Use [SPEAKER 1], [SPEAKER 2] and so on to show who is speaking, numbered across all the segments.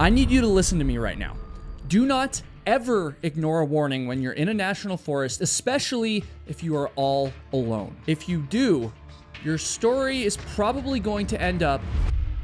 [SPEAKER 1] I need you to listen to me right now. Do not ever ignore a warning when you're in a national forest, especially if you are all alone. If you do, your story is probably going to end up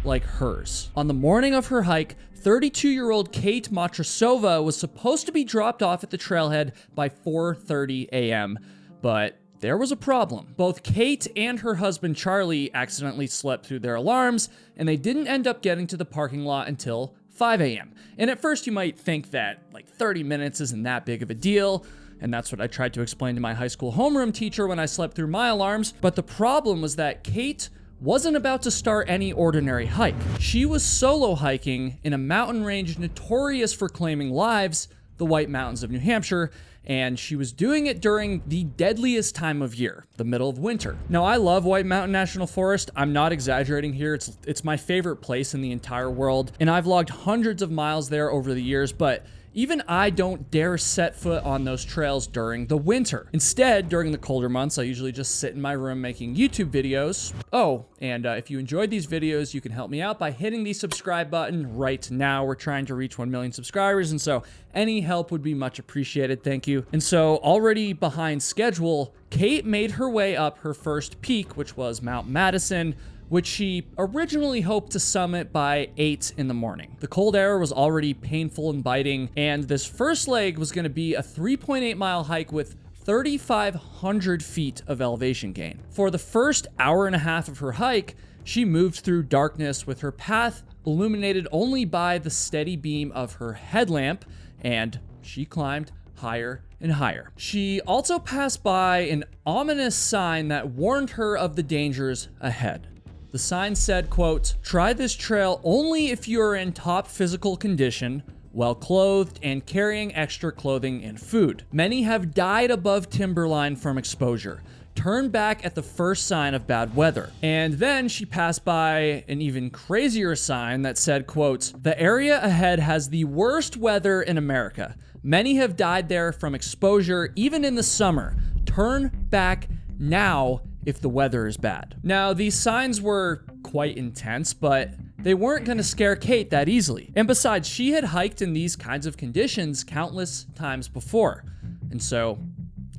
[SPEAKER 1] like hers. On the morning of her hike, 32-year-old Kate Matrosova was supposed to be dropped off at the trailhead by 4:30 a.m., but there was a problem. Both Kate and her husband Charlie accidentally slept through their alarms, and they didn't end up getting to the parking lot until 5 a.m. And at first you might think that like 30 minutes isn't that big of a deal, and that's what I tried to explain to my high school homeroom teacher when I slept through my alarms. But the problem was that Kate wasn't about to start any ordinary hike. She was solo hiking in a mountain range notorious for claiming lives, the White Mountains of New Hampshire, and she was doing it during the deadliest time of year, the middle of winter. Now, I love White Mountain National Forest. I'm not exaggerating here. It's my favorite place in the entire world, and I've logged hundreds of miles there over the years, but even I don't dare set foot on those trails during the winter. Instead, during the colder months, I usually just sit in my room making YouTube videos. Oh, and if you enjoyed these videos, you can help me out by hitting the subscribe button right now. We're trying to reach 1 million subscribers, and so any help would be much appreciated. Thank you. And so, already behind schedule, Kate made her way up her first peak, which was Mount Madison, which she originally hoped to summit by 8 in the morning. The cold air was already painful and biting, and this first leg was going to be a 3.8-mile hike with 3,500 feet of elevation gain. For the first hour and a half of her hike, she moved through darkness with her path illuminated only by the steady beam of her headlamp, and she climbed higher and higher. She also passed by an ominous sign that warned her of the dangers ahead. The sign said, quote, "Try this trail only if you are in top physical condition, well clothed, and carrying extra clothing and food. Many have died above timberline from exposure. Turn back at the first sign of bad weather." And then she passed by an even crazier sign that said, quote, "The area ahead has the worst weather in America. Many have died there from exposure, even in the summer. Turn back now if the weather is bad." Now, these signs were quite intense, but they weren't going to scare Kate that easily. And besides, she had hiked in these kinds of conditions countless times before. And so,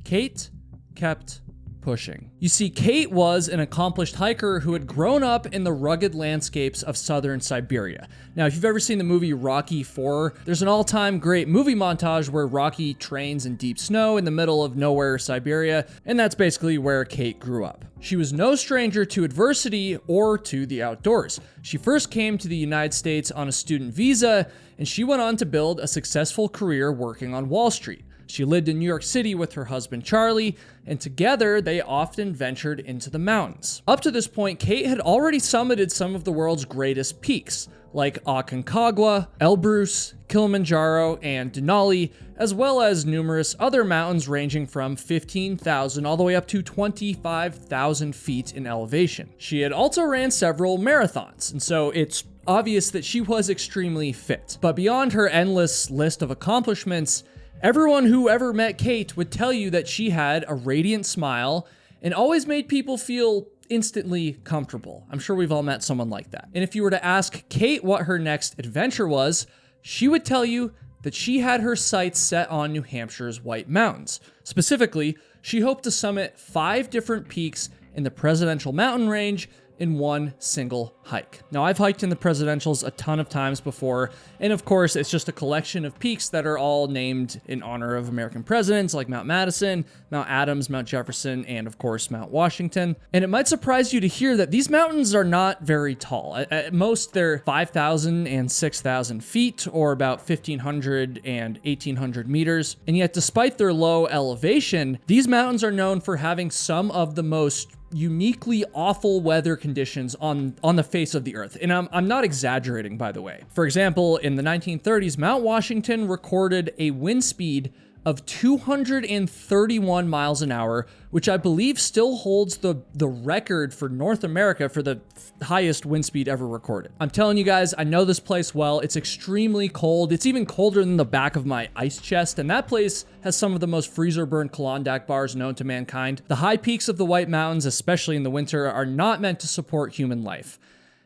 [SPEAKER 1] Kate kept pushing. You see, Kate was an accomplished hiker who had grown up in the rugged landscapes of southern Siberia. Now, if you've ever seen the movie Rocky IV, there's an all-time great movie montage where Rocky trains in deep snow in the middle of nowhere, Siberia, and that's basically where Kate grew up. She was no stranger to adversity or to the outdoors. She first came to the United States on a student visa, and she went on to build a successful career working on Wall Street. She lived in New York City with her husband Charlie, and together they often ventured into the mountains. Up to this point, Kate had already summited some of the world's greatest peaks, like Aconcagua, Elbrus, Kilimanjaro, and Denali, as well as numerous other mountains ranging from 15,000 all the way up to 25,000 feet in elevation. She had also ran several marathons, and so it's obvious that she was extremely fit. But beyond her endless list of accomplishments, everyone who ever met Kate would tell you that she had a radiant smile and always made people feel instantly comfortable. I'm sure we've all met someone like that. And if you were to ask Kate what her next adventure was, she would tell you that she had her sights set on New Hampshire's White Mountains. Specifically, she hoped to summit 5 different peaks in the Presidential Mountain Range in one single hike. Now, I've hiked in the Presidentials a ton of times before, and of course, it's just a collection of peaks that are all named in honor of American presidents like Mount Madison, Mount Adams, Mount Jefferson, and of course, Mount Washington. And it might surprise you to hear that these mountains are not very tall. At most, they're 5,000 and 6,000 feet, or about 1,500 and 1,800 meters. And yet, despite their low elevation, these mountains are known for having some of the most uniquely awful weather conditions on the face of the earth. And I'm not exaggerating, by the way. For example, in the 1930s, Mount Washington recorded a wind speed of 231 miles an hour, which I believe still holds the record for North America for the highest wind speed ever recorded. I'm telling you guys, I know this place well. It's extremely cold. It's even colder than the back of my ice chest, and that place has some of the most freezer-burned Klondike bars known to mankind. The high peaks of the White Mountains, especially in the winter, are not meant to support human life.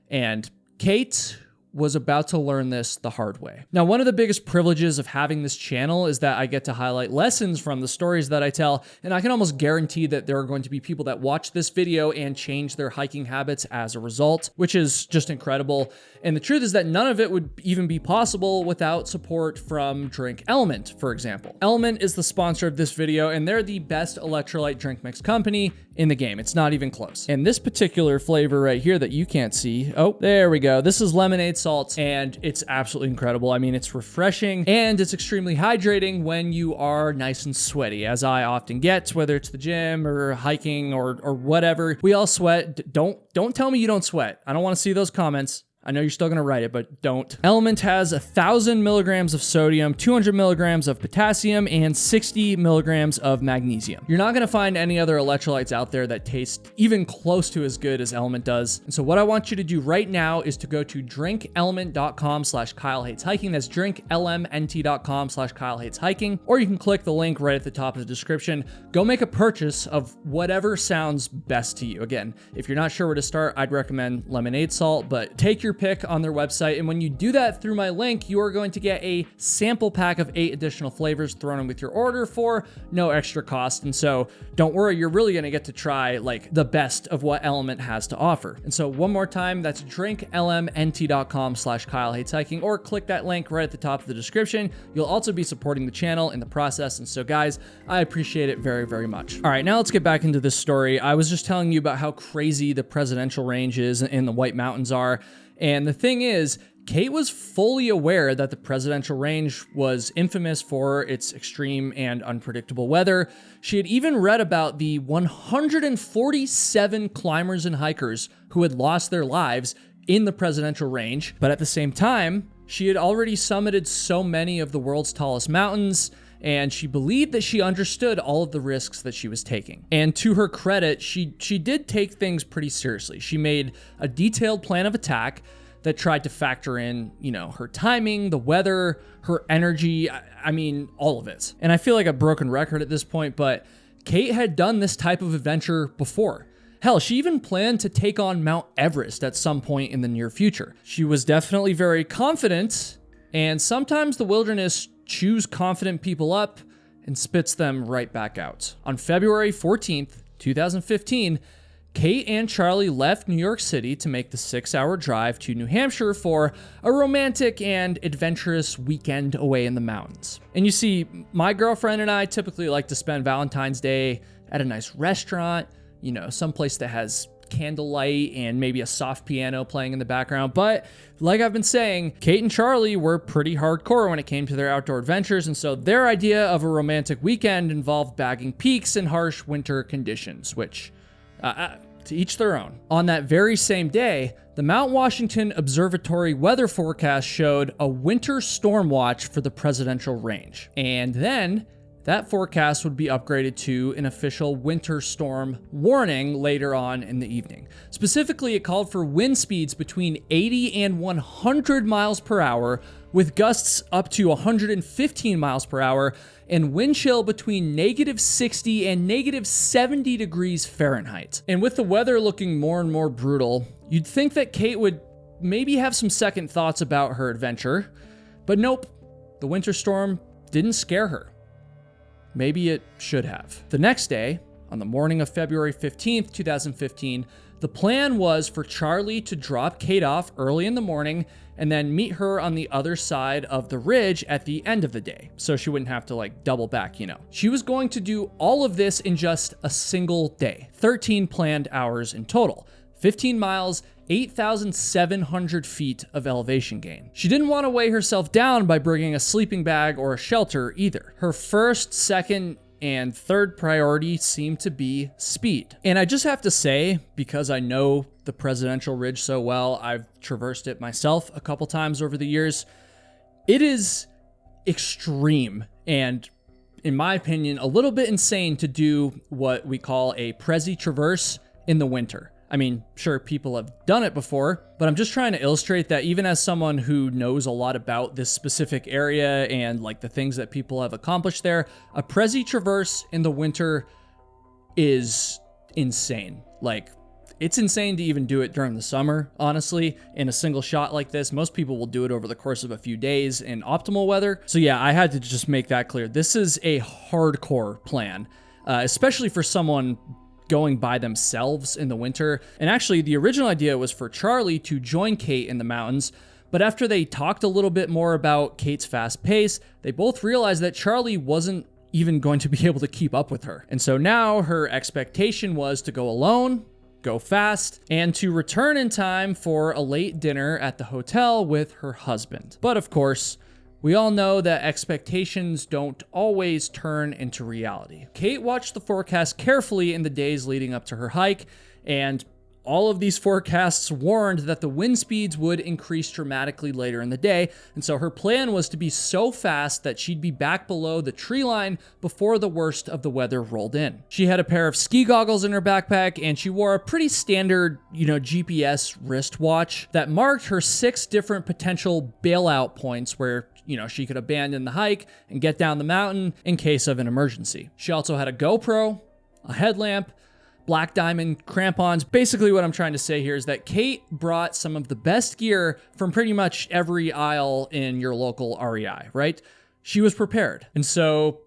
[SPEAKER 1] And Kate was about to learn this the hard way. Now, one of the biggest privileges of having this channel is that I get to highlight lessons from the stories that I tell, and I can almost guarantee that there are going to be people that watch this video and change their hiking habits as a result, which is just incredible. And the truth is that none of it would even be possible without support from Drink Element, for example. Element is the sponsor of this video, and they're the best electrolyte drink mix company in the game. It's not even close. And this particular flavor right here that you can't see, oh, there we go. This is lemonade salt, and it's absolutely incredible. I mean, it's refreshing, and it's extremely hydrating when you are nice and sweaty, as I often get, whether it's the gym or hiking or whatever. We all sweat. Don't tell me you don't sweat. I don't want to see those comments. I know you're still going to write it, but don't. Element has 1,000 milligrams of sodium, 200 milligrams of potassium, and 60 milligrams of magnesium. You're not going to find any other electrolytes out there that taste even close to as good as Element does. And so what I want you to do right now is to go to drinkelement.com/KyleHatesHiking. That's drinklmnt.com/KyleHatesHiking. Or you can click the link right at the top of the description. Go make a purchase of whatever sounds best to you. Again, if you're not sure where to start, I'd recommend lemonade salt, but take your pick on their website. And when you do that through my link, you are going to get a sample pack of 8 additional flavors thrown in with your order for no extra cost. And so don't worry, you're really going to get to try like the best of what Element has to offer. And so one more time, that's drinklmnt.com/KyleHatesHiking, or click that link right at the top of the description. You'll also be supporting the channel in the process. And so guys, I appreciate it very, very much. All right, now let's get back into this story. I was just telling you about how crazy the presidential range is and the White Mountains are. And the thing is, Kate was fully aware that the presidential range was infamous for its extreme and unpredictable weather. She had even read about the 147 climbers and hikers who had lost their lives in the presidential range. But at the same time, she had already summited so many of the world's tallest mountains, and she believed that she understood all of the risks that she was taking. And to her credit, she did take things pretty seriously. She made a detailed plan of attack that tried to factor in, her timing, the weather, her energy, I mean, all of it. And I feel like a broken record at this point, but Kate had done this type of adventure before. Hell, she even planned to take on Mount Everest at some point in the near future. She was definitely very confident, and sometimes the wilderness chews confident people up and spits them right back out. On February 14th, 2015, Kate and Charlie left New York City to make the 6-hour drive to New Hampshire for a romantic and adventurous weekend away in the mountains. And you see, my girlfriend and I typically like to spend Valentine's Day at a nice restaurant, someplace that has candlelight and maybe a soft piano playing in the background. But like I've been saying, Kate and Charlie were pretty hardcore when it came to their outdoor adventures, and so their idea of a romantic weekend involved bagging peaks in harsh winter conditions, which to each their own. On that very same day, the Mount Washington Observatory weather forecast showed a winter storm watch for the presidential range. And then that forecast would be upgraded to an official winter storm warning later on in the evening. Specifically, it called for wind speeds between 80 and 100 miles per hour, with gusts up to 115 miles per hour, and wind chill between -60 and -70 degrees Fahrenheit. And with the weather looking more and more brutal, you'd think that Kate would maybe have some second thoughts about her adventure, but nope, the winter storm didn't scare her. Maybe it should have. The next day, on the morning of February 15th, 2015, the plan was for Charlie to drop Kate off early in the morning and then meet her on the other side of the ridge at the end of the day, so she wouldn't have to double back, She was going to do all of this in just a single day, 13 planned hours in total, 15 miles, 8,700 feet of elevation gain. She didn't want to weigh herself down by bringing a sleeping bag or a shelter either. Her first, second, and third priority seemed to be speed. And I just have to say, because I know the presidential ridge so well, I've traversed it myself a couple times over the years, it is extreme and, in my opinion, a little bit insane to do what we call a Prezi traverse in the winter. I mean, sure, people have done it before, but I'm just trying to illustrate that even as someone who knows a lot about this specific area and the things that people have accomplished there, a Prezi traverse in the winter is insane. It's insane to even do it during the summer, honestly, in a single shot like this. Most people will do it over the course of a few days in optimal weather. So yeah, I had to just make that clear. This is a hardcore plan, especially for someone going by themselves in the winter. And actually, the original idea was for Charlie to join Kate in the mountains, but after they talked a little bit more about Kate's fast pace, they both realized that Charlie wasn't even going to be able to keep up with her. And so now her expectation was to go alone, go fast, and to return in time for a late dinner at the hotel with her husband. But of course, we all know that expectations don't always turn into reality. Kate watched the forecast carefully in the days leading up to her hike, and all of these forecasts warned that the wind speeds would increase dramatically later in the day, and so her plan was to be so fast that she'd be back below the tree line before the worst of the weather rolled in. She had a pair of ski goggles in her backpack, and she wore a pretty standard, GPS wristwatch that marked her 6 different potential bailout points where she could abandon the hike and get down the mountain in case of an emergency. She also had a GoPro, a headlamp, black diamond crampons. Basically what I'm trying to say here is that Kate brought some of the best gear from pretty much every aisle in your local REI, right? She was prepared. And so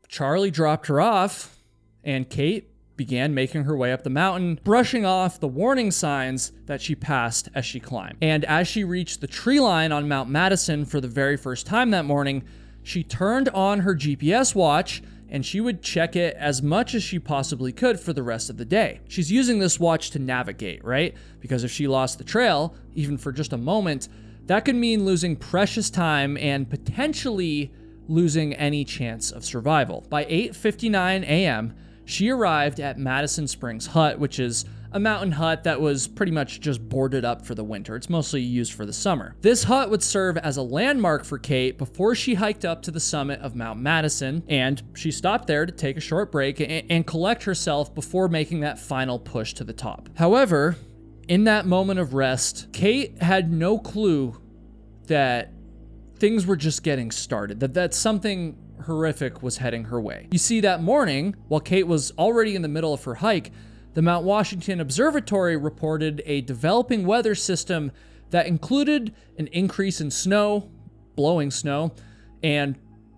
[SPEAKER 1] Charlie dropped her off, and Kate began making her way up the mountain, brushing off the warning signs that she passed as she climbed. And as she reached the tree line on Mount Madison for the very first time that morning, she turned on her GPS watch, and she would check it as much as she possibly could for the rest of the day. She's using this watch to navigate, right? Because if she lost the trail, even for just a moment, that could mean losing precious time and potentially losing any chance of survival. By 8:59 a.m., she arrived at Madison Springs Hut, which is a mountain hut that was pretty much just boarded up for the winter. It's mostly used for the summer. This hut would serve as a landmark for Kate before she hiked up to the summit of Mount Madison, and she stopped there to take a short break and collect herself before making that final push to the top. However, in that moment of rest, Kate had no clue that things were just getting started, that something horrific was heading her way. You see, that morning, while Kate was already in the middle of her hike, the Mount Washington Observatory reported a developing weather system that included an increase in snow, blowing snow, and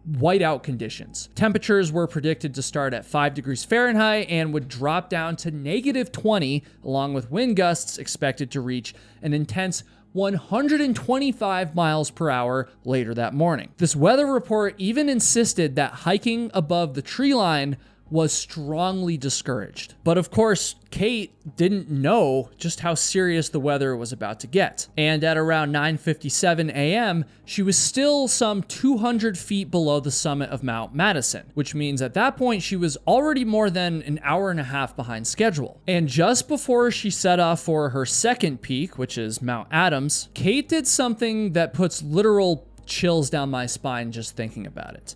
[SPEAKER 1] whiteout conditions. Temperatures were predicted to start at 5 degrees Fahrenheit and would drop down to -20, along with wind gusts expected to reach an intense 125 miles per hour later that morning. This weather report even insisted that hiking above the tree line was strongly discouraged. But of course, Kate didn't know just how serious the weather was about to get. And at around 9:57 a.m., she was still some 200 feet below the summit of Mount Madison, which means at that point she was already more than an hour and a half behind schedule. And just before she set off for her second peak, which is Mount Adams, Kate did something that puts literal chills down my spine just thinking about it.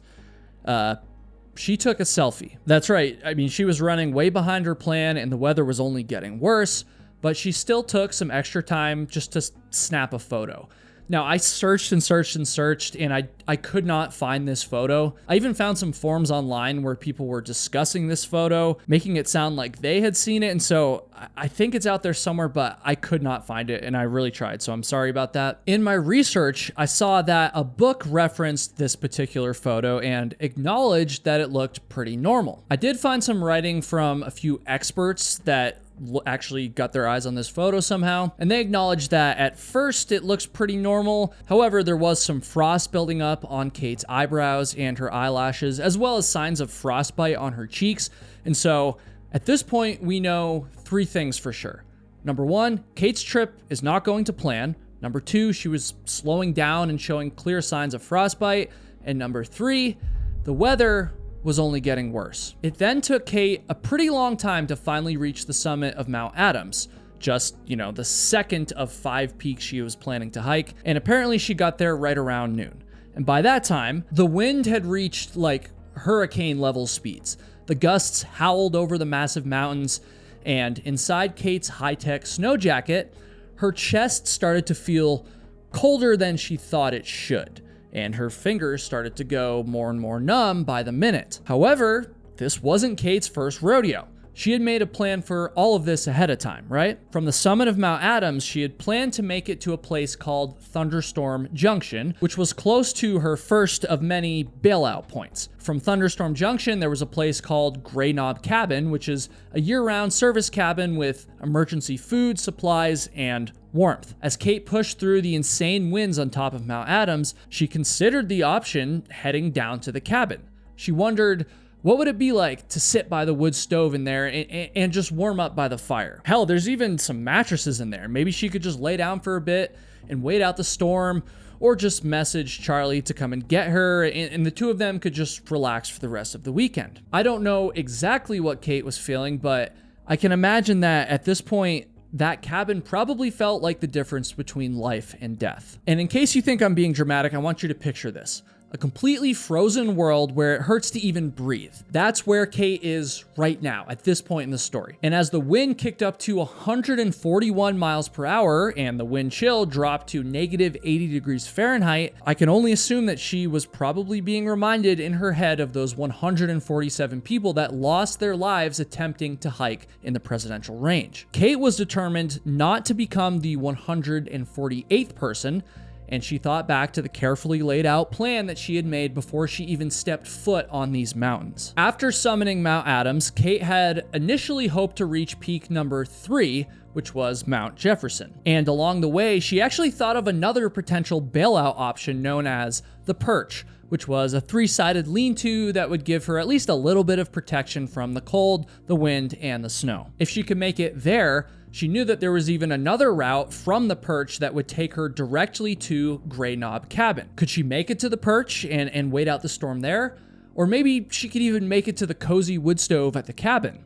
[SPEAKER 1] She took a selfie. That's right. I mean, she was running way behind her plan and the weather was only getting worse, but she still took some extra time just to snap a photo. Now, I searched and searched and searched, and I could not find this photo. I even found some forums online where people were discussing this photo, making it sound like they had seen it, and so I think it's out there somewhere, but I could not find it, and I really tried, so I'm sorry about that. In my research, I saw that a book referenced this particular photo and acknowledged that it looked pretty normal. I did find some writing from a few experts that actually got their eyes on this photo somehow, and they acknowledged that at first it looks pretty normal. However, there was some frost building up on Kate's eyebrows and her eyelashes, as well as signs of frostbite on her cheeks. And so at this point, we know 3 things for sure. Number 1, Kate's trip is not going to plan. Number 2, she was slowing down and showing clear signs of frostbite. And number 3, the weather was only getting worse. It then took Kate a pretty long time to finally reach the summit of Mount Adams, just, the second of 5 peaks she was planning to hike, and apparently she got there right around noon. And by that time, the wind had reached like hurricane level speeds. The gusts howled over the massive mountains, and inside Kate's high-tech snow jacket, her chest started to feel colder than she thought it should, and her fingers started to go more and more numb by the minute. However, this wasn't Kate's first rodeo. She had made a plan for all of this ahead of time, right? From the summit of Mount Adams, she had planned to make it to a place called Thunderstorm Junction, which was close to her first of many bailout points. From Thunderstorm Junction, there was a place called Grey Knob Cabin, which is a year-round service cabin with emergency food, supplies, and warmth. As Kate pushed through the insane winds on top of Mount Adams, she considered the option heading down to the cabin. She wondered, what would it be like to sit by the wood stove in there and just warm up by the fire? Hell, there's even some mattresses in there. Maybe she could just lay down for a bit and wait out the storm, or just message Charlie to come and get her, and the two of them could just relax for the rest of the weekend. I don't know exactly what Kate was feeling, but I can imagine that at this point, that cabin probably felt like the difference between life and death. And in case you think I'm being dramatic, I want you to picture this. A completely frozen world where it hurts to even breathe. That's where Kate is right now, at this point in the story. And as the wind kicked up to 141 miles per hour and the wind chill dropped to negative 80 degrees Fahrenheit, I can only assume that she was probably being reminded in her head of those 147 people that lost their lives attempting to hike in the presidential range. Kate was determined not to become the 148th person, and she thought back to the carefully laid out plan that she had made before she even stepped foot on these mountains. After summiting Mount Adams, Kate had initially hoped to reach peak number 3, which was Mount Jefferson. And along the way, she actually thought of another potential bailout option known as the Perch, which was a 3-sided lean-to that would give her at least a little bit of protection from the cold, the wind, and the snow. If she could make it there, she knew that there was even another route from the Perch that would take her directly to Grey Knob Cabin. Could she make it to the Perch and wait out the storm there? Or maybe she could even make it to the cozy wood stove at the cabin.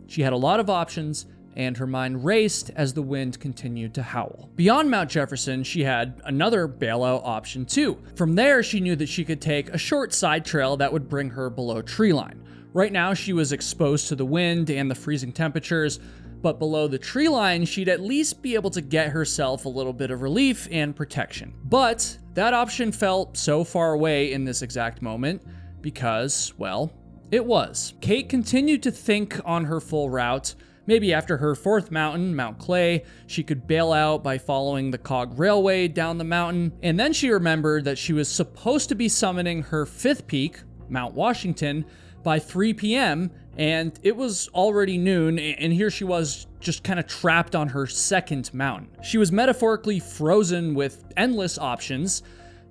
[SPEAKER 1] She had a lot of options, and her mind raced as the wind continued to howl. Beyond Mount Jefferson, she had another bailout option too. From there, she knew that she could take a short side trail that would bring her below treeline. Right now, she was exposed to the wind and the freezing temperatures, but below the tree line, she'd at least be able to get herself a little bit of relief and protection. But that option felt so far away in this exact moment because, well, it was. Kate continued to think on her full route. Maybe after her 4th mountain, Mount Clay, she could bail out by following the Cog Railway down the mountain. And then she remembered that she was supposed to be summiting her 5th peak, Mount Washington, by 3 p.m., and it was already noon, and here she was just kind of trapped on her 2nd mountain. She was metaphorically frozen with endless options,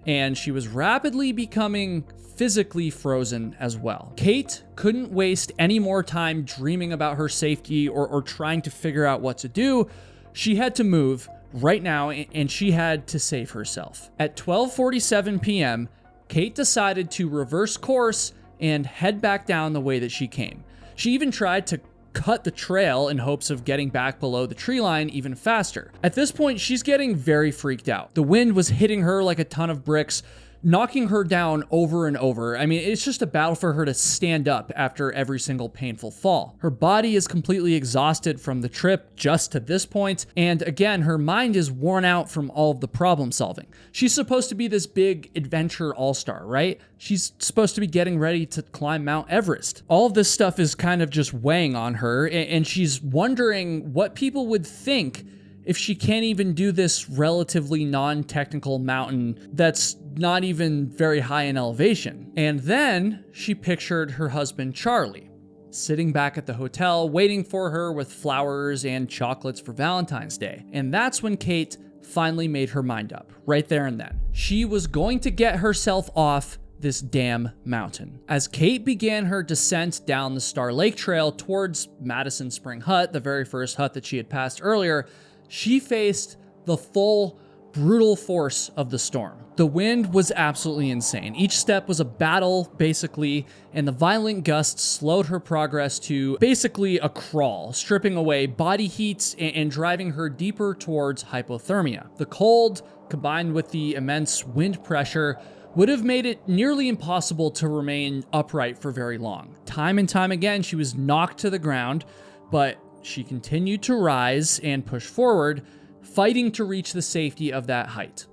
[SPEAKER 1] and she was rapidly becoming physically frozen as well. Kate couldn't waste any more time dreaming about her safety or trying to figure out what to do. She had to move right now, and she had to save herself. At 12:47 p.m., Kate decided to reverse course and head back down the way that she came. She even tried to cut the trail in hopes of getting back below the tree line even faster. At this point, she's getting very freaked out. The wind was hitting her like a ton of bricks, knocking her down over and over. I mean, it's just a battle for her to stand up after every single painful fall. Her body is completely exhausted from the trip just to this point, and again, her mind is worn out from all of the problem solving. She's supposed to be this big adventure all-star, right? She's supposed to be getting ready to climb Mount Everest. All of this stuff is kind of just weighing on her, and she's wondering what people would think if she can't even do this relatively non-technical mountain that's not even very high in elevation. And then she pictured her husband, Charlie, sitting back at the hotel, waiting for her with flowers and chocolates for Valentine's Day. And that's when Kate finally made her mind up, right there and then. She was going to get herself off this damn mountain. As Kate began her descent down the Star Lake Trail towards Madison Spring Hut, the very first hut that she had passed earlier, she faced the full, brutal force of the storm. The wind was absolutely insane. Each step was a battle, basically, and the violent gusts slowed her progress to basically a crawl, stripping away body heat and driving her deeper towards hypothermia. The cold, combined with the immense wind pressure, would have made it nearly impossible to remain upright for very long. Time and time again, she was knocked to the ground, but she continued to rise and push forward, fighting to reach the safety of that height,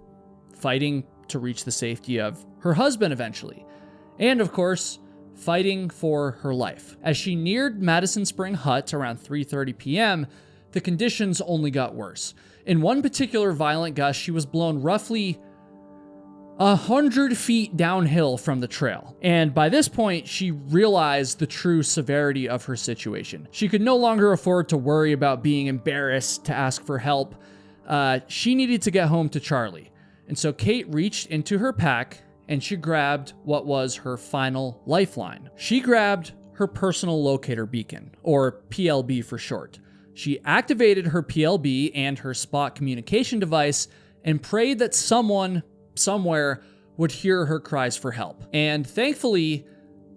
[SPEAKER 1] fighting to reach the safety of her husband eventually, and of course, fighting for her life. As she neared Madison Spring Hut around 3:30 p.m., the conditions only got worse. In one particular violent gust, she was blown roughly 100 feet downhill from the trail. And by this point, she realized the true severity of her situation. She could no longer afford to worry about being embarrassed to ask for help. She needed to get home to Charlie. And so Kate reached into her pack and she grabbed what was her final lifeline. She grabbed her personal locator beacon, or PLB for short. She activated her PLB and her spot communication device and prayed that someone somewhere would hear her cries for help. And thankfully,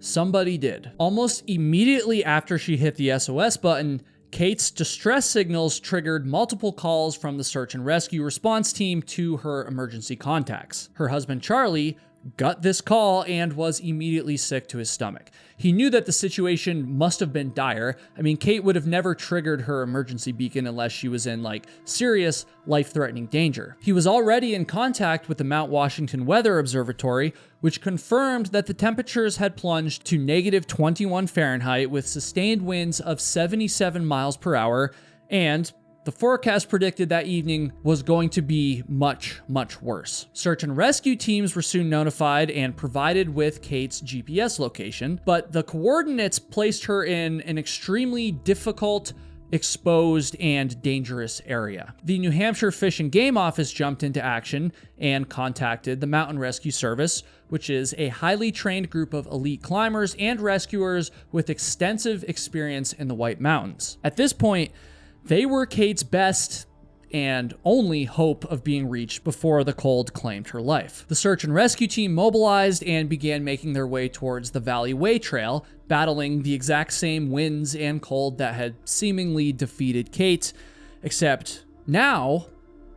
[SPEAKER 1] somebody did. Almost immediately after she hit the SOS button, Kate's distress signals triggered multiple calls from the search and rescue response team to her emergency contacts. Her husband, Charlie, got this call and was immediately sick to his stomach. He knew that the situation must have been dire. I mean, Kate would have never triggered her emergency beacon unless she was in serious life-threatening danger. He was already in contact with the Mount Washington Weather Observatory, which confirmed that the temperatures had plunged to -21 Fahrenheit with sustained winds of 77 miles per hour, and the forecast predicted that evening was going to be much, much worse. Search and rescue teams were soon notified and provided with Kate's GPS location, but the coordinates placed her in an extremely difficult, exposed, and dangerous area. The New Hampshire Fish and Game Office jumped into action and contacted the Mountain Rescue Service, which is a highly trained group of elite climbers and rescuers with extensive experience in the White Mountains. At this point, they were Kate's best and only hope of being reached before the cold claimed her life. The search and rescue team mobilized and began making their way towards the Valley Way Trail, battling the exact same winds and cold that had seemingly defeated Kate, except now,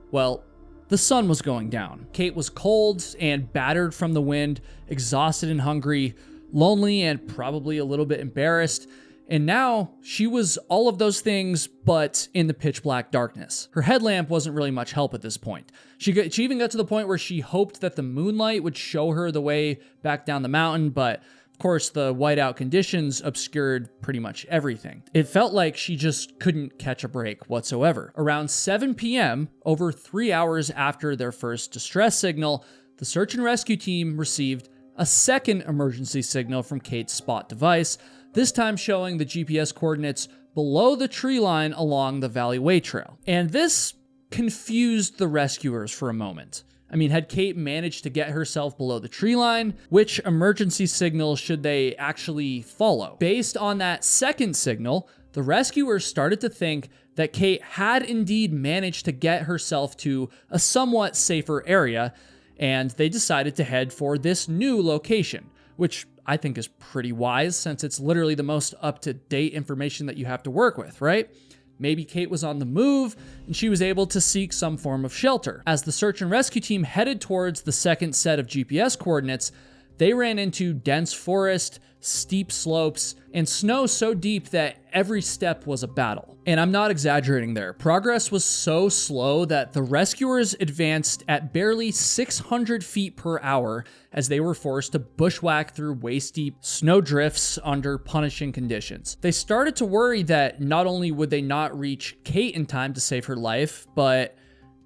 [SPEAKER 1] well, the sun was going down. Kate was cold and battered from the wind, exhausted and hungry, lonely and probably a little bit embarrassed. And now she was all of those things, but in the pitch black darkness. Her headlamp wasn't really much help at this point. She even got to the point where she hoped that the moonlight would show her the way back down the mountain, but of course the whiteout conditions obscured pretty much everything. It felt like she just couldn't catch a break whatsoever. Around 7 p.m., over 3 hours after their first distress signal, the search and rescue team received a second emergency signal from Kate's spot device, this time showing the GPS coordinates below the tree line along the Valley Way Trail. And this confused the rescuers for a moment. I mean, had Kate managed to get herself below the tree line? Which emergency signal should they actually follow? Based on that second signal, the rescuers started to think that Kate had indeed managed to get herself to a somewhat safer area, and they decided to head for this new location, which I think is pretty wise since it's literally the most up-to-date information that you have to work with, right? Maybe Kate was on the move and she was able to seek some form of shelter. As the search and rescue team headed towards the second set of GPS coordinates, they ran into dense forest, steep slopes, and snow so deep that every step was a battle. And I'm not exaggerating there. Progress was so slow that the rescuers advanced at barely 600 feet per hour as they were forced to bushwhack through waist-deep snow drifts under punishing conditions. They started to worry that not only would they not reach Kate in time to save her life, but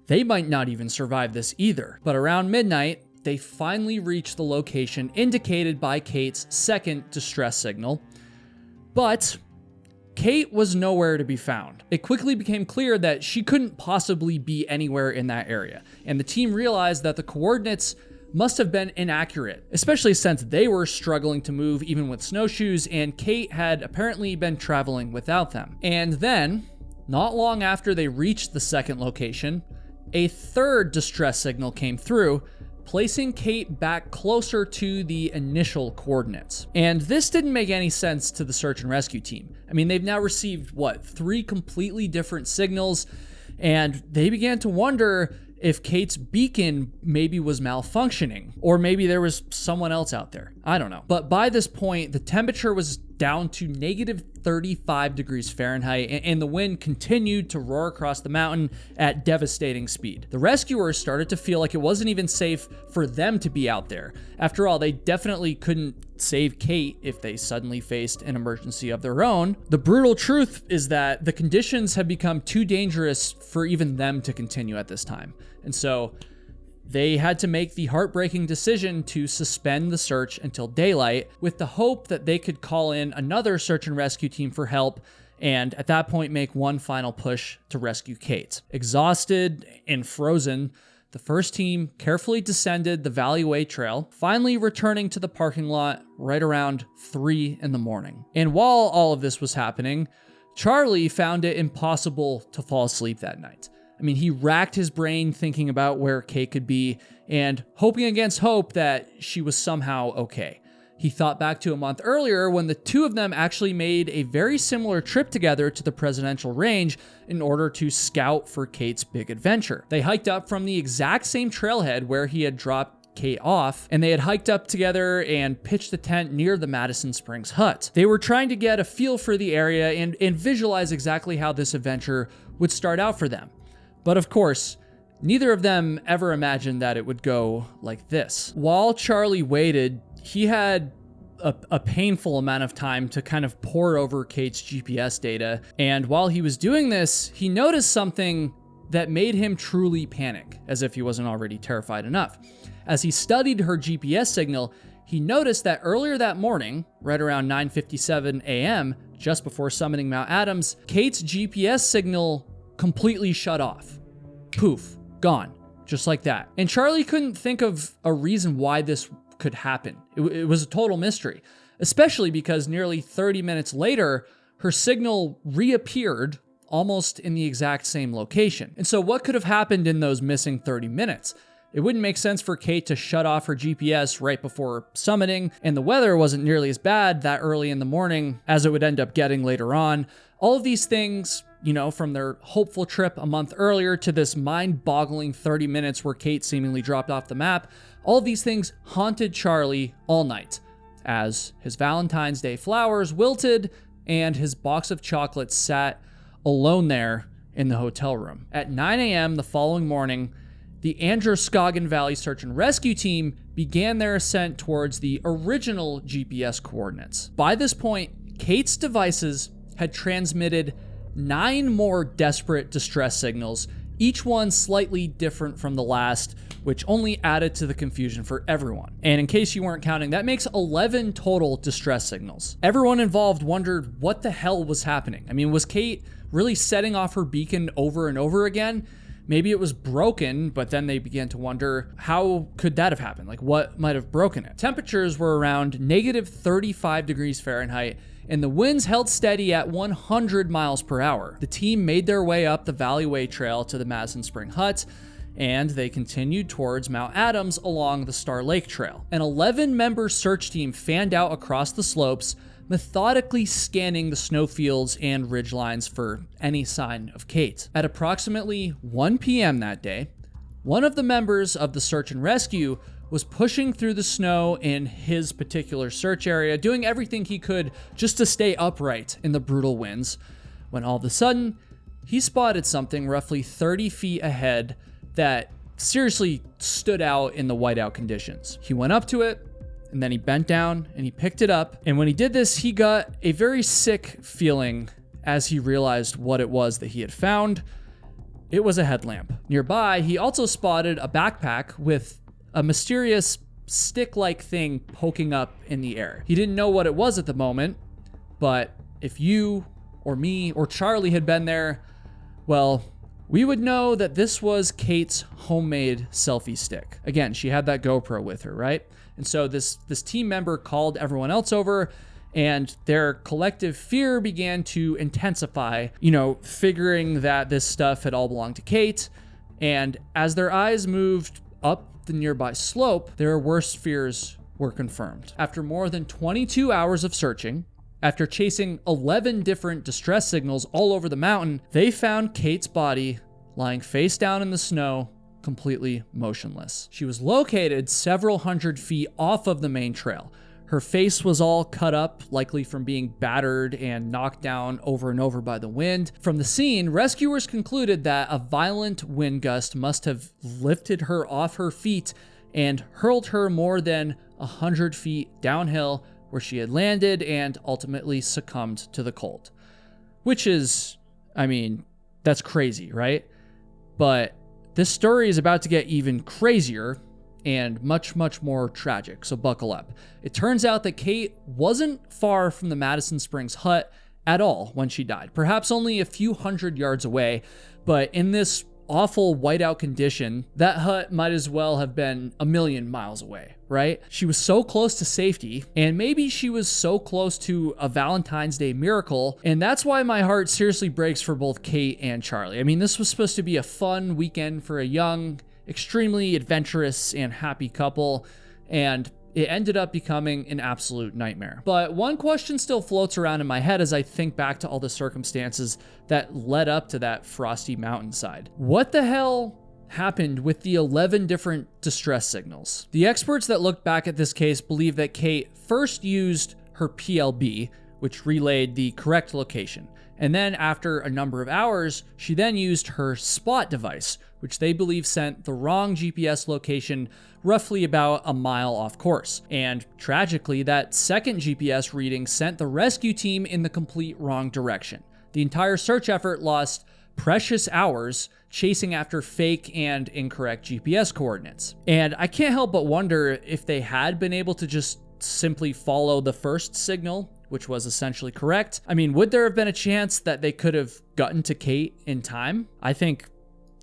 [SPEAKER 1] they might not even survive this either. But around midnight, they finally reached the location indicated by Kate's second distress signal, but Kate was nowhere to be found. It quickly became clear that she couldn't possibly be anywhere in that area, and the team realized that the coordinates must have been inaccurate, especially since they were struggling to move even with snowshoes, and Kate had apparently been traveling without them. And then, not long after they reached the second location, a third distress signal came through, placing Kate back closer to the initial coordinates. And this didn't make any sense to the search and rescue team. I mean, they've now received, 3 completely different signals, and they began to wonder if Kate's beacon maybe was malfunctioning, or maybe there was someone else out there. I don't know. But by this point, the temperature was down to negative 35 degrees Fahrenheit, and the wind continued to roar across the mountain at devastating speed. The rescuers started to feel like it wasn't even safe for them to be out there. After all, they definitely couldn't save Kate if they suddenly faced an emergency of their own. The brutal truth is that the conditions had become too dangerous for even them to continue at this time. And so they had to make the heartbreaking decision to suspend the search until daylight, with the hope that they could call in another search and rescue team for help, and at that point make one final push to rescue Kate. Exhausted and frozen, the first team carefully descended the Valley Way Trail, finally returning to the parking lot right around 3 in the morning. And while all of this was happening, Charlie found it impossible to fall asleep that night. I mean, he racked his brain thinking about where Kate could be and hoping against hope that she was somehow okay. He thought back to a month earlier when the two of them actually made a very similar trip together to the presidential range in order to scout for Kate's big adventure. They hiked up from the exact same trailhead where he had dropped Kate off, and they had hiked up together and pitched a tent near the Madison Springs hut. They were trying to get a feel for the area and visualize exactly how this adventure would start out for them. But of course, neither of them ever imagined that it would go like this. While Charlie waited, he had a painful amount of time to kind of pore over Kate's GPS data. And while he was doing this, he noticed something that made him truly panic, as if he wasn't already terrified enough. As he studied her GPS signal, he noticed that earlier that morning, right around 9:57 a.m., just before summiting Mount Adams, Kate's GPS signal completely shut off. Poof, gone, just like that. And Charlie couldn't think of a reason why this could happen. It was a total mystery, especially because nearly 30 minutes later, her signal reappeared almost in the exact same location. And so what could have happened in those missing 30 minutes? It wouldn't make sense for Kate to shut off her GPS right before summiting, and the weather wasn't nearly as bad that early in the morning as it would end up getting later on. All of these things, you know, from their hopeful trip a month earlier to this mind-boggling 30 minutes where Kate seemingly dropped off the map, all of these things haunted Charlie all night as his Valentine's Day flowers wilted and his box of chocolates sat alone there in the hotel room. At 9 a.m. the following morning, the Androscoggin Valley Search and Rescue Team began their ascent towards the original GPS coordinates. By this point, Kate's devices had transmitted 9 more desperate distress signals, each one slightly different from the last, which only added to the confusion for everyone. And in case you weren't counting, that makes 11 total distress signals. Everyone involved wondered what the hell was happening. I mean, was Kate really setting off her beacon over and over again? Maybe it was broken, but then they began to wonder, how could that have happened? Like, what might have broken it? Temperatures were around negative 35 degrees Fahrenheit, and the winds held steady at 100 miles per hour. The team made their way up the Valley Way Trail to the Madison Spring Hut, and they continued towards Mount Adams along the Star Lake Trail. An 11-member search team fanned out across the slopes, methodically scanning the snowfields and ridgelines for any sign of Kate. At approximately 1 p.m. that day, one of the members of the search and rescue was pushing through the snow in his particular search area, doing everything he could just to stay upright in the brutal winds, when all of a sudden, he spotted something roughly 30 feet ahead that seriously stood out in the whiteout conditions. He went up to it, and then he bent down and he picked it up. And when he did this, he got a very sick feeling as he realized what it was that he had found. It was a headlamp. Nearby, he also spotted a backpack with a mysterious stick-like thing poking up in the air. He didn't know what it was at the moment, but if you or me or Charlie had been there, well, we would know that this was Kate's homemade selfie stick. Again, she had that GoPro with her, right? And so this team member called everyone else over, and their collective fear began to intensify, figuring that this stuff had all belonged to Kate. And as their eyes moved up the nearby slope, their worst fears were confirmed. After more than 22 hours of searching, after chasing 11 different distress signals all over the mountain, they found Kate's body lying face down in the snow, completely motionless. She was located several hundred feet off of the main trail. Her face was all cut up, likely from being battered and knocked down over and over by the wind. From the scene, rescuers concluded that a violent wind gust must have lifted her off her feet and hurled her more than 100 feet downhill, where she had landed and ultimately succumbed to the cold. Which is, I mean, that's crazy, right? But this story is about to get even crazier and much, much more tragic, so buckle up. It turns out that Kate wasn't far from the Madison Springs hut at all when she died, perhaps only a few hundred yards away, but in this awful whiteout condition, that hut might as well have been a million miles away, right? She was so close to safety, and maybe she was so close to a Valentine's Day miracle, and that's why my heart seriously breaks for both Kate and Charlie. I mean, this was supposed to be a fun weekend for a young, extremely adventurous and happy couple, and it ended up becoming an absolute nightmare. But one question still floats around in my head as I think back to all the circumstances that led up to that frosty mountainside. What the hell happened with the 11 different distress signals? The experts that looked back at this case believe that Kate first used her PLB, which relayed the correct location. And then after a number of hours, she then used her spot device, which they believe sent the wrong GPS location roughly about a mile off course. And tragically, that second GPS reading sent the rescue team in the complete wrong direction. The entire search effort lost precious hours chasing after fake and incorrect GPS coordinates. And I can't help but wonder if they had been able to just simply follow the first signal, which was essentially correct. I mean, would there have been a chance that they could have gotten to Kate in time? I think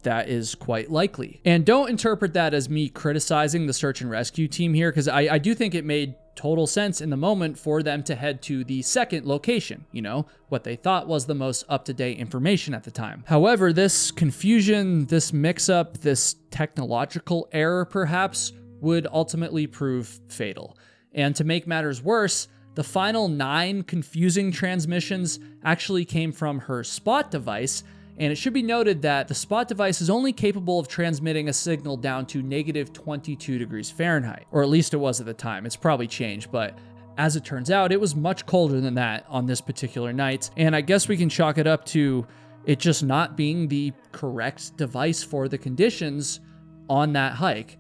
[SPEAKER 1] that is quite likely. And don't interpret that as me criticizing the search and rescue team here, because I do think it made total sense in the moment for them to head to the second location, you know, what they thought was the most up-to-date information at the time. However, this confusion, this mix-up, this technological error perhaps, would ultimately prove fatal. And to make matters worse, the final 9 confusing transmissions actually came from her spot device, and it should be noted that the spot device is only capable of transmitting a signal down to negative 22 degrees Fahrenheit, or at least it was at the time. It's probably changed, but as it turns out, it was much colder than that on this particular night, and I guess we can chalk it up to it just not being the correct device for the conditions on that hike.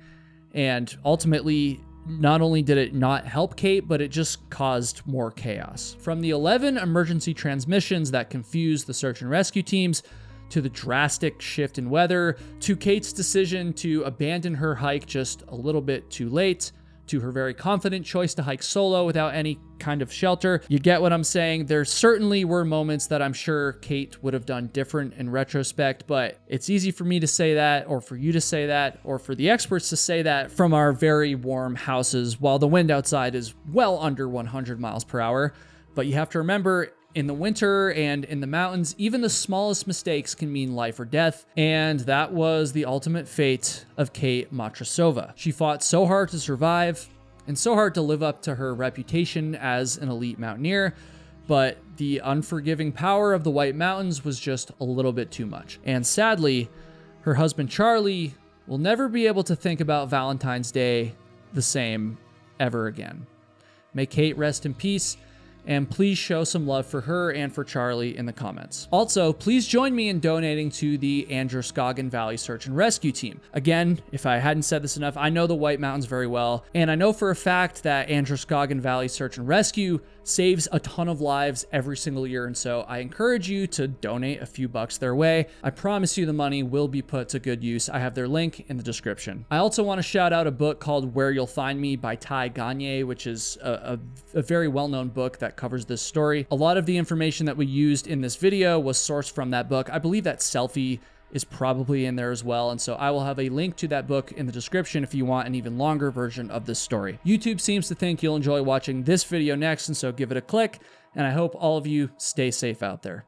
[SPEAKER 1] And ultimately, not only did it not help Kate, but it just caused more chaos. From the 11 emergency transmissions that confused the search and rescue teams, to the drastic shift in weather, to Kate's decision to abandon her hike just a little bit too late, to her very confident choice to hike solo without any kind of shelter. You get what I'm saying? There certainly were moments that I'm sure Kate would have done different in retrospect, but it's easy for me to say that, or for you to say that, or for the experts to say that from our very warm houses while the wind outside is well under 100 miles per hour. But you have to remember, in the winter and in the mountains, even the smallest mistakes can mean life or death, and that was the ultimate fate of Kate Matrosova. She fought so hard to survive and so hard to live up to her reputation as an elite mountaineer, but the unforgiving power of the White Mountains was just a little bit too much. And sadly, her husband Charlie will never be able to think about Valentine's Day the same ever again. May Kate rest in peace, and please show some love for her and for Charlie in the comments. Also, please join me in donating to the Androscoggin Valley Search and Rescue Team. Again, if I hadn't said this enough, I know the White Mountains very well, and I know for a fact that Androscoggin Valley Search and Rescue saves a ton of lives every single year, and so I encourage you to donate a few bucks their way. I promise you the money will be put to good use. I have their link in the description. I also want to shout out a book called Where You'll Find Me by Ty Gagne, which is a very well-known book that covers this story. A lot of the information that we used in this video was sourced from that book. I believe that selfie is probably in there as well, and so I will have a link to that book in the description if you want an even longer version of this story. YouTube seems to think you'll enjoy watching this video next, and so give it a click, and I hope all of you stay safe out there.